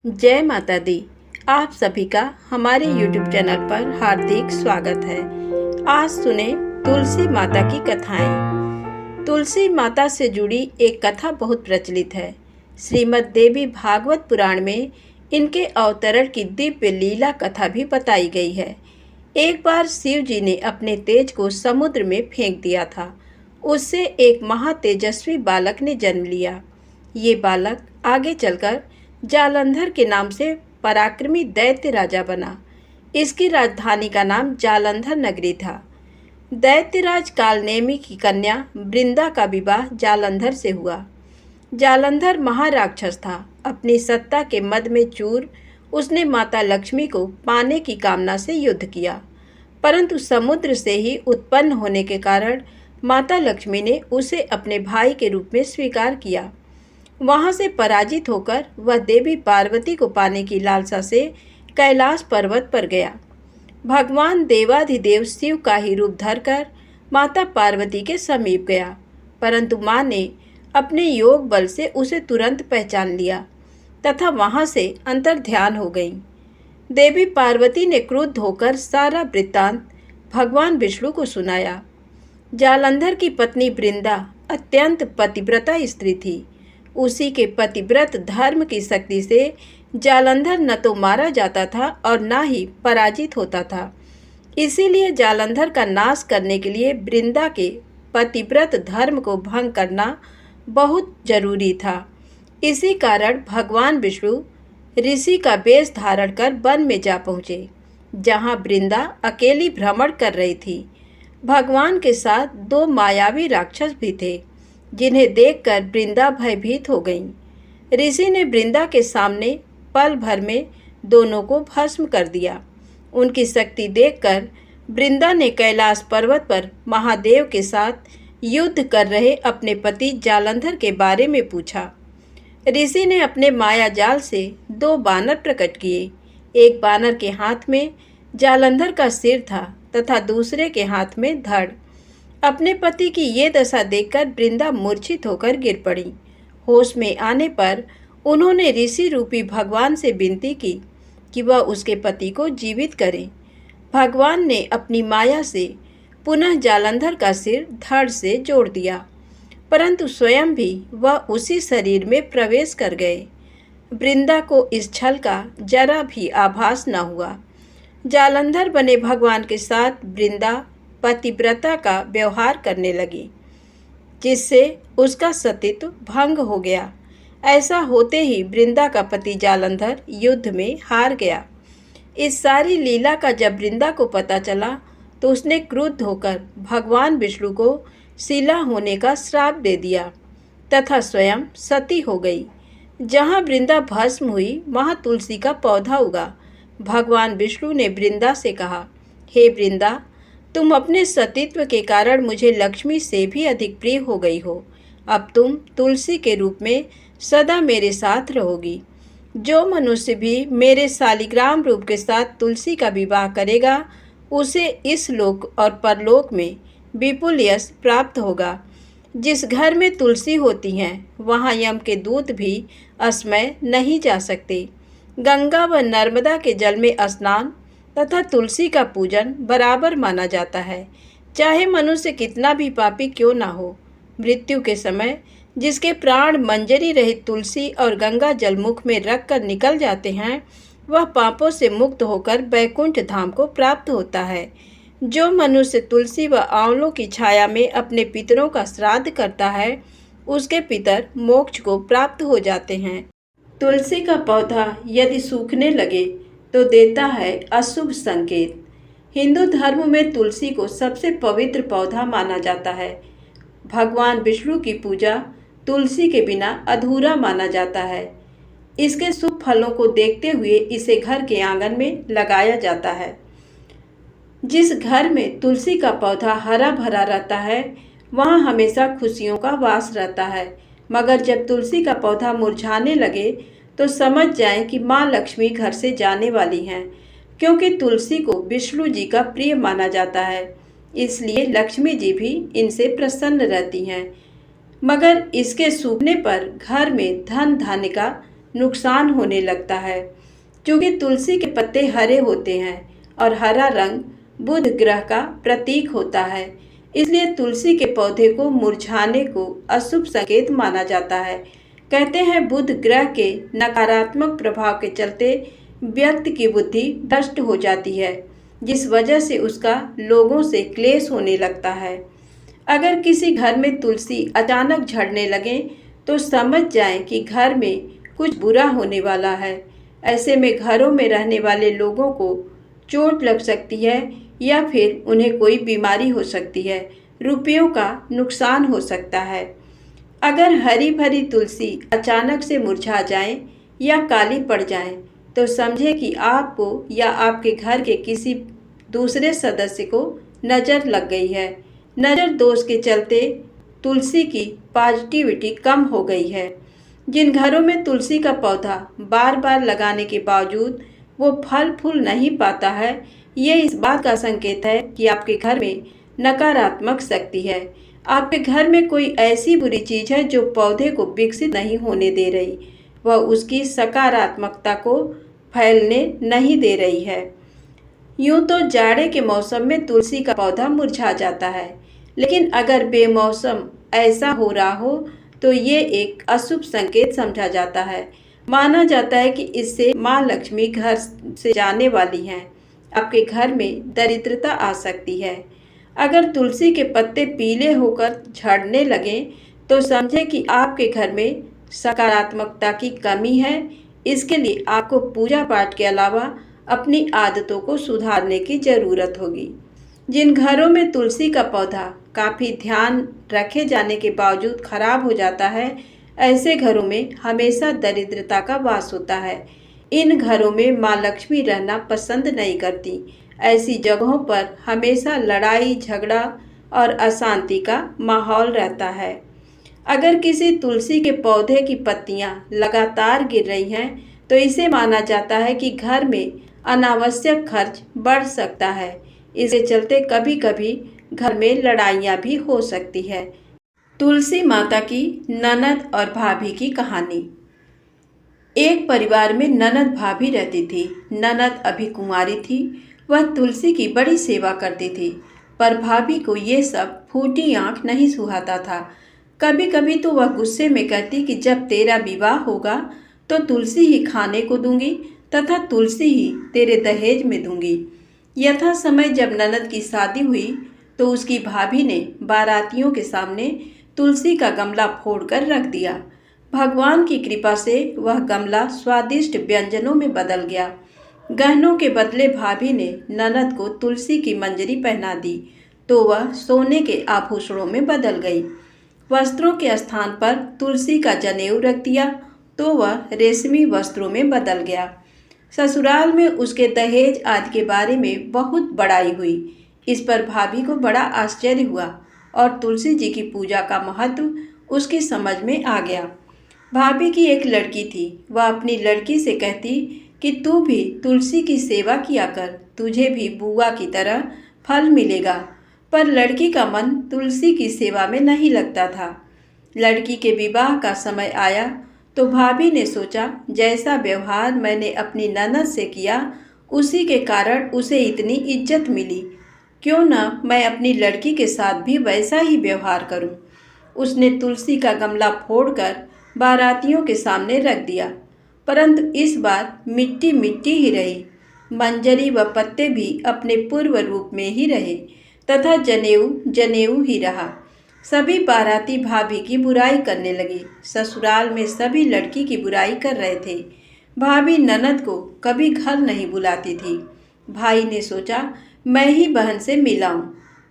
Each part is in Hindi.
जय माता दी। आप सभी का हमारे YouTube चैनल पर हार्दिक स्वागत है। आज सुने तुलसी माता की कथाएं। तुलसी माता से जुड़ी एक कथा बहुत प्रचलित है। श्रीमद् देवी भागवत पुराण में इनके अवतरण की दिव्य लीला कथा भी बताई गई है। एक बार शिव जी ने अपने तेज को समुद्र में फेंक दिया था। उससे एक महातेजस्वी बालक ने जन्म लिया। ये बालक आगे चलकर जालंधर के नाम से पराक्रमी दैत्य राजा बना। इसकी राजधानी का नाम जालंधर नगरी था। दैत्यराज कालनेमी की कन्या वृंदा का विवाह जालंधर से हुआ। जालंधर महाराक्षस था। अपनी सत्ता के मद में चूर उसने माता लक्ष्मी को पाने की कामना से युद्ध किया, परंतु समुद्र से ही उत्पन्न होने के कारण माता लक्ष्मी ने उसे अपने भाई के रूप में स्वीकार किया। वहां से पराजित होकर वह देवी पार्वती को पाने की लालसा से कैलाश पर्वत पर गया। भगवान देवाधिदेव शिव का ही रूप धरकर माता पार्वती के समीप गया, परंतु मां ने अपने योग बल से उसे तुरंत पहचान लिया तथा वहां से अंतर्ध्यान हो गई। देवी पार्वती ने क्रुद्ध होकर सारा वृत्तांत भगवान विष्णु को सुनाया। जालंधर की पत्नी वृंदा अत्यंत पतिव्रता स्त्री थी। उसी के पतिव्रत धर्म की शक्ति से जालंधर न तो मारा जाता था और न ही पराजित होता था। इसीलिए जालंधर का नाश करने के लिए वृंदा के पतिव्रत धर्म को भंग करना बहुत जरूरी था। इसी कारण भगवान विष्णु ऋषि का वेश धारण कर वन में जा पहुँचे, जहाँ वृंदा अकेली भ्रमण कर रही थी। भगवान के साथ दो मायावी राक्षस भी थे, जिन्हें देखकर वृंदा भयभीत हो गई। ऋषि ने वृंदा के सामने पल भर में दोनों को भस्म कर दिया। उनकी शक्ति देखकर वृंदा ने कैलाश पर्वत पर महादेव के साथ युद्ध कर रहे अपने पति जालंधर के बारे में पूछा। ऋषि ने अपने माया जाल से दो बानर प्रकट किए। एक बानर के हाथ में जालंधर का सिर था तथा दूसरे के हाथ में धड़। अपने पति की ये दशा देखकर वृंदा मूर्छित होकर गिर पड़ी। होश में आने पर उन्होंने ऋषि रूपी भगवान से विनती की कि वह उसके पति को जीवित करें। भगवान ने अपनी माया से पुनः जालंधर का सिर धड़ से जोड़ दिया, परंतु स्वयं भी वह उसी शरीर में प्रवेश कर गए। वृंदा को इस छल का जरा भी आभास न हुआ। जालंधर बने भगवान के साथ वृंदा पतिव्रता का व्यवहार करने लगी, जिससे उसका सतीत्व भंग हो गया। ऐसा होते ही वृंदा का पति जालंधर युद्ध में हार गया। इस सारी लीला का जब वृंदा को पता चला तो उसने क्रुद्ध होकर भगवान विष्णु को शिला होने का श्राप दे दिया तथा स्वयं सती हो गई। जहाँ वृंदा भस्म हुई वहाँ तुलसी का पौधा उगा। भगवान विष्णु ने वृंदा से कहा, हे वृंदा, तुम अपने सतीत्व के कारण मुझे लक्ष्मी से भी अधिक प्रिय हो गई हो। अब तुम तुलसी के रूप में सदा मेरे साथ रहोगी। जो मनुष्य भी मेरे शालिग्राम रूप के साथ तुलसी का विवाह करेगा, उसे इस लोक और परलोक में विपुल यश प्राप्त होगा। जिस घर में तुलसी होती हैं, वहाँ यम के दूत भी असमय नहीं जा सकते। गंगा व नर्मदा के जल में स्नान तथा तुलसी का पूजन बराबर माना जाता है, चाहे मनुष्य कितना भी पापी क्यों ना हो। मृत्यु के समय जिसके प्राण मंजरी रहित तुलसी और गंगा जल मुख में रखकर निकल जाते हैं, वह पापों से मुक्त होकर वैकुंठ धाम को प्राप्त होता है। जो मनुष्य तुलसी व आंवलों की छाया में अपने पितरों का श्राद्ध करता है, उसके पितर मोक्ष को प्राप्त हो जाते हैं। तुलसी का पौधा यदि सूखने लगे तो देता है अशुभ संकेत। हिंदू धर्म में तुलसी को सबसे पवित्र पौधा माना जाता है। भगवान विष्णु की पूजा तुलसी के बिना अधूरा माना जाता है। इसके शुभ फलों को देखते हुए इसे घर के आंगन में लगाया जाता है। जिस घर में तुलसी का पौधा हरा भरा रहता है, वहाँ हमेशा खुशियों का वास रहता है। मगर जब तुलसी का पौधा मुरझाने लगे तो समझ जाएं कि माँ लक्ष्मी घर से जाने वाली हैं, क्योंकि तुलसी को विष्णु जी का प्रिय माना जाता है। इसलिए लक्ष्मी जी भी इनसे प्रसन्न रहती हैं। मगर इसके सूखने पर घर में धन धान्य का नुकसान होने लगता है। क्योंकि तुलसी के पत्ते हरे होते हैं और हरा रंग बुध ग्रह का प्रतीक होता है, इसलिए तुलसी के पौधे को मुरझाने को अशुभ संकेत माना जाता है। कहते हैं बुध ग्रह के नकारात्मक प्रभाव के चलते व्यक्ति की बुद्धि भ्रष्ट हो जाती है, जिस वजह से उसका लोगों से क्लेश होने लगता है। अगर किसी घर में तुलसी अचानक झड़ने लगे तो समझ जाएं कि घर में कुछ बुरा होने वाला है। ऐसे में घरों में रहने वाले लोगों को चोट लग सकती है या फिर उन्हें कोई बीमारी हो सकती है, रुपयों का नुकसान हो सकता है। अगर हरी भरी तुलसी अचानक से मुरझा जाए या काली पड़ जाए तो समझे कि आपको या आपके घर के किसी दूसरे सदस्य को नज़र लग गई है। नज़र दोष के चलते तुलसी की पॉजिटिविटी कम हो गई है। जिन घरों में तुलसी का पौधा बार बार लगाने के बावजूद वो फल फूल नहीं पाता है, ये इस बात का संकेत है कि आपके घर में नकारात्मक शक्ति है। आपके घर में कोई ऐसी बुरी चीज़ है जो पौधे को विकसित नहीं होने दे रही, वह उसकी सकारात्मकता को फैलने नहीं दे रही है। यूँ तो जाड़े के मौसम में तुलसी का पौधा मुरझा जाता है, लेकिन अगर बेमौसम ऐसा हो रहा हो तो ये एक अशुभ संकेत समझा जाता है। माना जाता है कि इससे माँ लक्ष्मी घर से जाने वाली हैं, आपके घर में दरिद्रता आ सकती है। अगर तुलसी के पत्ते पीले होकर झड़ने लगें तो समझे कि आपके घर में सकारात्मकता की कमी है। इसके लिए आपको पूजा पाठ के अलावा अपनी आदतों को सुधारने की ज़रूरत होगी। जिन घरों में तुलसी का पौधा काफ़ी ध्यान रखे जाने के बावजूद खराब हो जाता है, ऐसे घरों में हमेशा दरिद्रता का वास होता है। इन घरों में माँ लक्ष्मी रहना पसंद नहीं करती। ऐसी जगहों पर हमेशा लड़ाई झगड़ा और अशांति का माहौल रहता है। अगर किसी तुलसी के पौधे की पत्तियां लगातार गिर रही हैं तो इसे माना जाता है कि घर में अनावश्यक खर्च बढ़ सकता है। इसके चलते कभी कभी घर में लड़ाइयाँ भी हो सकती है। तुलसी माता की ननद और भाभी की कहानी। एक परिवार में ननद भाभी रहती थी। ननद अभी कुंवारी थी। वह तुलसी की बड़ी सेवा करती थी, पर भाभी को ये सब फूटी आंख नहीं सुहाता था। कभी कभी तो वह गुस्से में कहती कि जब तेरा विवाह होगा तो तुलसी ही खाने को दूंगी तथा तुलसी ही तेरे दहेज में दूंगी। यथा समय जब ननद की शादी हुई तो उसकी भाभी ने बारातियों के सामने तुलसी का गमला फोड़कर रख दिया। भगवान की कृपा से वह गमला स्वादिष्ट व्यंजनों में बदल गया। गहनों के बदले भाभी ने ननद को तुलसी की मंजरी पहना दी तो वह सोने के आभूषणों में बदल गई। वस्त्रों के स्थान पर तुलसी का जनेऊ रख दिया तो वह रेशमी वस्त्रों में बदल गया। ससुराल में उसके दहेज आदि के बारे में बहुत बड़ाई हुई। इस पर भाभी को बड़ा आश्चर्य हुआ और तुलसी जी की पूजा का महत्व उसकी समझ में आ गया। भाभी की एक लड़की थी। वह अपनी लड़की से कहती कि तू भी तुलसी की सेवा किया कर, तुझे भी बुआ की तरह फल मिलेगा। पर लड़की का मन तुलसी की सेवा में नहीं लगता था। लड़की के विवाह का समय आया तो भाभी ने सोचा जैसा व्यवहार मैंने अपनी ननद से किया उसी के कारण उसे इतनी इज्जत मिली, क्यों न मैं अपनी लड़की के साथ भी वैसा ही व्यवहार करूं। उसने तुलसी का गमला फोड़कर बारातियों के सामने रख दिया, परंतु इस बार मिट्टी मिट्टी ही रही। मंजरी व पत्ते भी अपने पूर्व रूप में ही रहे तथा जनेऊ जनेऊ ही रहा। सभी बाराती भाभी की बुराई करने लगी। ससुराल में सभी लड़की की बुराई कर रहे थे। भाभी ननद को कभी घर नहीं बुलाती थी। भाई ने सोचा मैं ही बहन से मिलाऊं।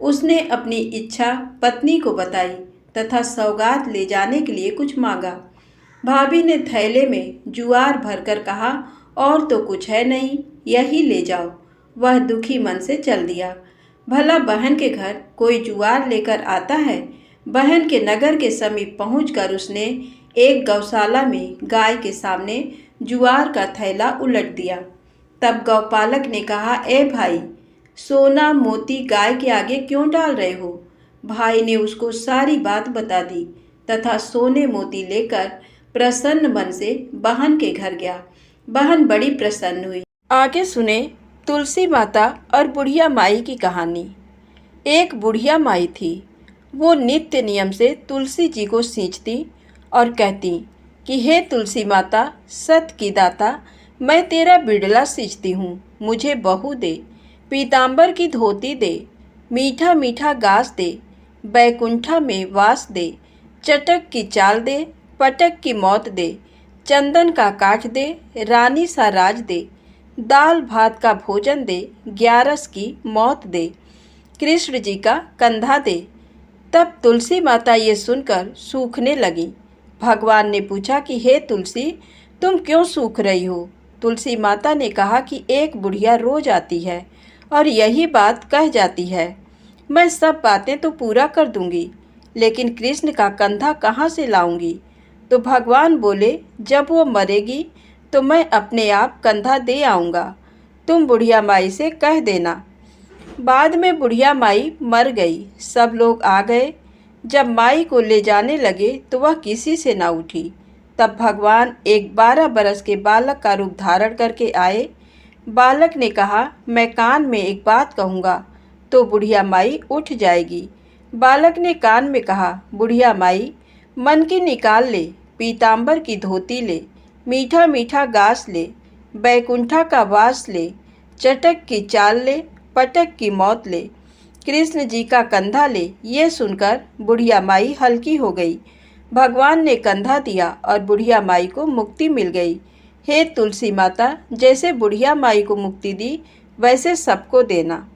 उसने अपनी इच्छा पत्नी को बताई तथा सौगात ले जाने के लिए कुछ मांगा। भाभी ने थैले में जुआर भरकर कहा और तो कुछ है नहीं, यही ले जाओ। वह दुखी मन से चल दिया। भला बहन के घर कोई जुआर लेकर आता है। बहन के नगर के समीप पहुंचकर उसने एक गौशाला में गाय के सामने जुआर का थैला उलट दिया। तब गौपालक ने कहा, ए भाई, सोना मोती गाय के आगे क्यों डाल रहे हो। भाई ने उसको सारी बात बता दी तथा सोने मोती लेकर प्रसन्न मन से बहन के घर गया। बहन बड़ी प्रसन्न हुई। आगे सुने तुलसी माता और बुढ़िया माई की कहानी। एक बुढ़िया माई थी। वो नित्य नियम से तुलसी जी को सींचती और कहती कि हे तुलसी माता, सत की दाता, मैं तेरा बिड़ला सींचती हूँ, मुझे बहू दे, पीताम्बर की धोती दे, मीठा मीठा गास दे, बैकुंठा में वास दे, चटक की चाल दे, पटक की मौत दे, चंदन का काठ दे, रानी सा राज दे, दाल भात का भोजन दे, 11 की मौत दे, कृष्ण जी का कंधा दे। तब तुलसी माता ये सुनकर सूखने लगी। भगवान ने पूछा कि हे तुलसी, तुम क्यों सूख रही हो? तुलसी माता ने कहा कि एक बुढ़िया रोज आती है और यही बात कह जाती है, मैं सब बातें तो पूरा कर दूंगी, लेकिन कृष्ण का कंधा कहाँ से लाऊंगी? तो भगवान बोले, जब वो मरेगी तो मैं अपने आप कंधा दे आऊँगा, तुम बुढ़िया माई से कह देना। बाद में बुढ़िया माई मर गई। सब लोग आ गए। जब माई को ले जाने लगे तो वह किसी से न उठी। तब भगवान एक 12 बरस के बालक का रूप धारण करके आए। बालक ने कहा, मैं कान में एक बात कहूँगा तो बुढ़िया माई उठ जाएगी। बालक ने कान में कहा, बुढ़िया माई, मन की निकाल ले, पीताम्बर की धोती ले, मीठा मीठा गास ले, बैकुंठा का वास ले, चटक की चाल ले, पटक की मौत ले, कृष्ण जी का कंधा ले। ये सुनकर बुढ़िया माई हल्की हो गई। भगवान ने कंधा दिया और बुढ़िया माई को मुक्ति मिल गई। हे तुलसी माता, जैसे बुढ़िया माई को मुक्ति दी वैसे सबको देना।